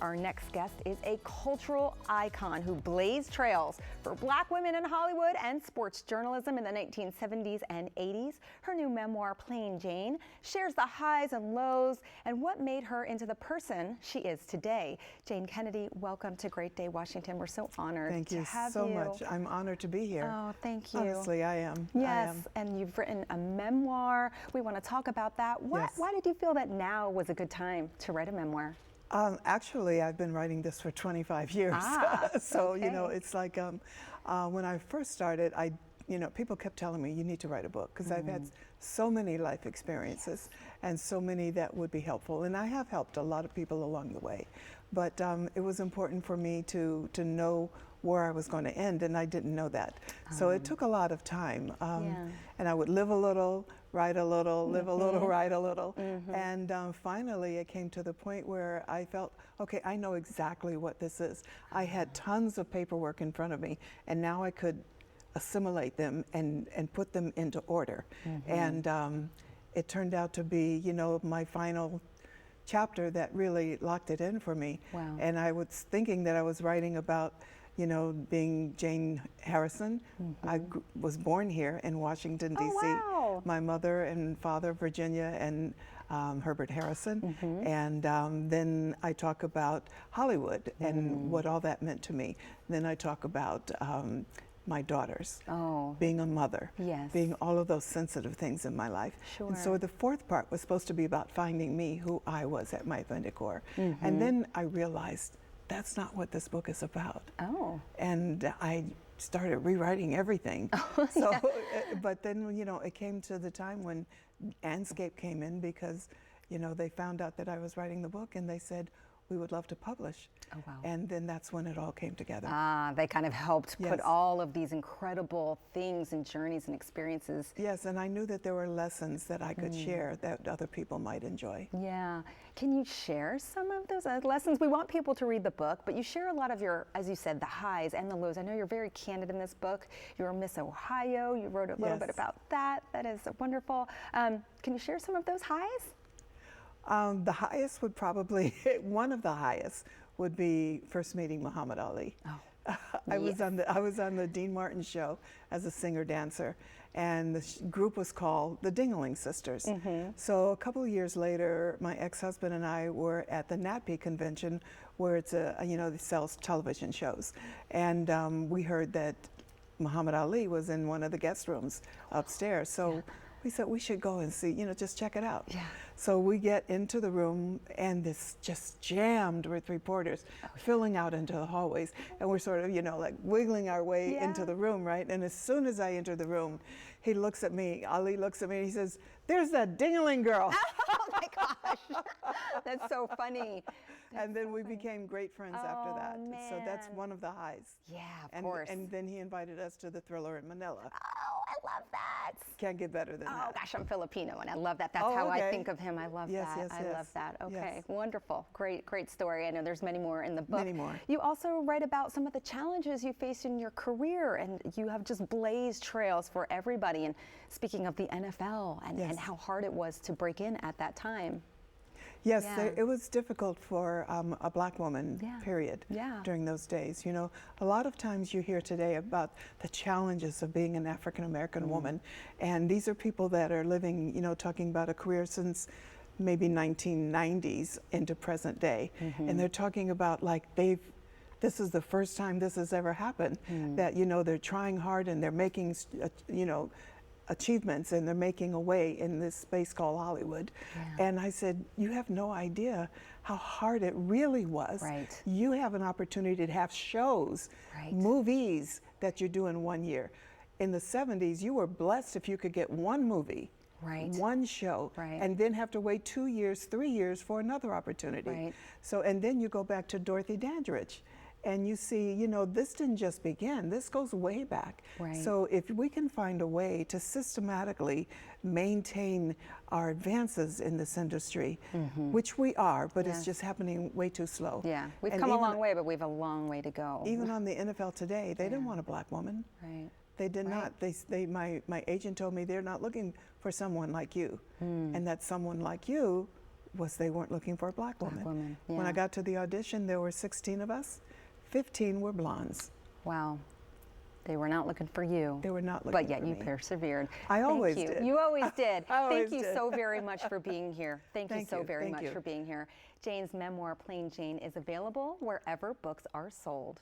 Our next guest is a cultural icon who blazed trails for Black women in Hollywood and sports journalism in the 1970s and 80s. Her new memoir, Plain Jayne, shares the highs and lows and what made her into the person she is today. Jayne Kennedy, welcome to Great Day, Washington. We're so honored to have you. Thank you so much. I'm honored to be here. Oh, thank you. Honestly, I am. Yes, and you've written a memoir. We want to talk about that. Yes. Why did you feel that now was a good time to write a memoir? Actually, I've been writing this for 25 years. So, okay. you know, it's like when I first started, people kept telling me, you need to write a book, because I've had so many life experiences and so many that would be helpful. And I have helped a lot of people along the way. But it was important for me to know where I was going to end, and I didn't know that. So it took a lot of time. And I would live a little, write a little, live a little, write a little. And finally it came to the point where I felt, okay, I know exactly what this is. I had tons of paperwork in front of me, and now I could assimilate them and put them into order. And it turned out to be, you know, my final chapter that really locked it in for me. Wow. And I was thinking that I was writing about, you know, being Jayne Harrison. I was born here in Washington, D.C. Wow. My mother and father, Virginia and Herbert Harrison. And then I talk about Hollywood and what all that meant to me. Then I talk about my daughters, being a mother, being all of those sensitive things in my life. And so the fourth part was supposed to be about finding me, who I was at my fin de corps. And then I realized that's not what this book is about. And I started rewriting everything. But then, you know, it came to the time when Anscape came in, because, you know, they found out that I was writing the book, and they said, we would love to publish. And then that's when it all came together. They kind of helped put all of these incredible things and journeys and experiences. Yes, and I knew that there were lessons that I could share that other people might enjoy. Yeah. Can you share some of those lessons? We want people to read the book, but you share a lot of your, as you said, the highs and the lows. I know you're very candid in this book. You're Miss Ohio. You wrote a little bit about that. That is wonderful. Can you share some of those highs? The highest would probably, one of the highest would be first meeting Muhammad Ali. I was on the Dean Martin show as a singer-dancer, and the group was called the Dingaling Sisters. So a couple of years later, my ex-husband and I were at the NATPE convention, where it's they sells television shows, and we heard that Muhammad Ali was in one of the guest rooms upstairs. So we said we should go and see, you know, just check it out. So we get into the room, and it's just jammed with reporters filling out into the hallways. And we're sort of, you know, like wiggling our way into the room, right? And as soon as I enter the room, he looks at me, Ali looks at me, and he says, "There's that Dingaling girl." Oh my gosh, that's so funny. And then we became great friends after that. Man. So that's one of the highs. Yeah, of course. And then he invited us to the Thriller in Manila. Oh, I love that. Can't get better than that. Oh gosh, I'm Filipino, and I love that. That's how I think of him. I love that. I love that. Okay, wonderful. Great story. I know there's many more in the book. Many more. You also write about some of the challenges you faced in your career, and you have just blazed trails for everybody. And speaking of the NFL and how hard it was to break in at that time. Yes, it was difficult for a Black woman, period, during those days. You know, a lot of times you hear today about the challenges of being an African-American woman, and these are people that are living, you know, talking about a career since maybe 1990s into present day, and they're talking about like this is the first time this has ever happened, that, you know, they're trying hard and they're making, you know, achievements, and they're making a way in this space called Hollywood. And I said, you have no idea how hard it really was. You have an opportunity to have shows, movies that you do in 1 year. In the 70s, you were blessed if you could get one movie, one show, and then have to wait 2 years, 3 years for another opportunity. So, and then you go back to Dorothy Dandridge, and you see, you know, this didn't just begin, this goes way back. So if we can find a way to systematically maintain our advances in this industry, which we are, but it's just happening way too slow. We've come a long way, but we have a long way to go. Even on the NFL today, they didn't want a Black woman. They did not. My agent told me they're not looking for someone like you, and that someone like you was they weren't looking for a black woman. Yeah. When I got to the audition, there were 16 of us. 15 were blondes. Wow. They were not looking for you. They were not looking for me. But yet you persevered. I always did. You always did. Thank you so very much for being here. Thank you so very much you. for being here. Jayne's memoir, Plain Jayne, is available wherever books are sold.